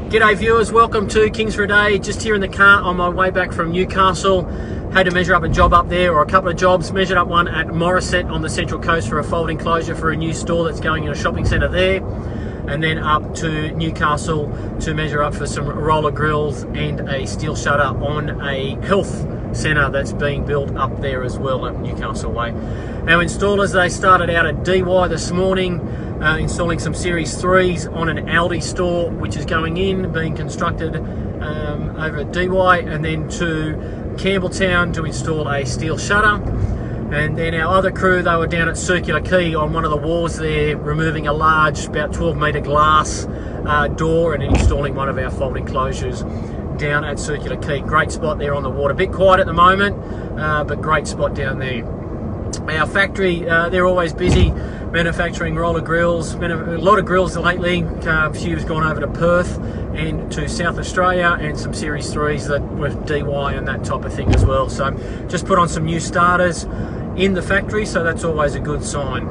G'day viewers, welcome to Kings for a Day. Just here in the car on my way back from Newcastle. Had to measure up a job up there, or a couple of jobs. Measured up one at Morisset on the Central Coast for a fold enclosure for a new store that's going in a shopping centre there. And then up to Newcastle to measure up for some roller grills and a steel shutter on a health centre that's being built up there as well at Newcastle Way. Our installers, they started out at DY this morning, installing some Series 3s on an Aldi store which is going in, being constructed over at DY, and then to Campbelltown to install a steel shutter. And then our other crew, they were down at Circular Quay on one of the walls there, removing a large, about 12 metre glass door and installing one of our fold enclosures down at Circular Quay. Great spot there on the water. A bit quiet at the moment, but great spot down there. Our factory, they're always busy manufacturing roller grills. A lot of grills lately. A few's gone over to Perth and to South Australia, and some Series 3s that with DY and that type of thing as well. So just put on some new starters in the factory, so that's always a good sign.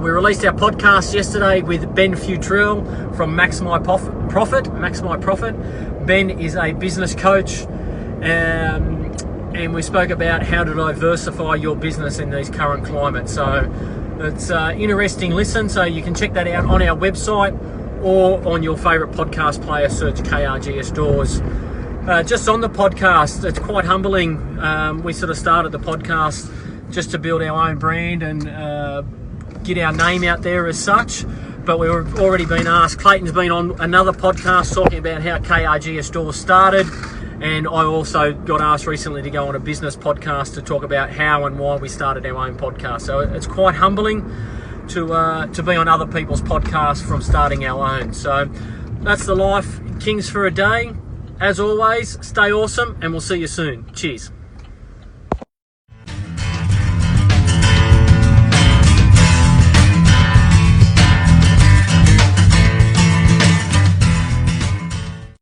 We released our podcast yesterday with Ben Futrell from Maximize Profit. Ben is a business coach, and we spoke about how to diversify your business in these current climates. So it's an interesting listen, so you can check that out on our website or on your favourite podcast player. Search KRGS Doors. Just on the podcast, it's quite humbling. We sort of started the podcast just to build our own brand and get our name out there as such. But we've already been asked. Clayton's been on another podcast talking about how KRGS Doors started. And I also got asked recently to go on a business podcast to talk about how and why we started our own podcast. So it's quite humbling to be on other people's podcasts from starting our own. So that's the life. Kings for a Day. As always, stay awesome, and we'll see you soon. Cheers.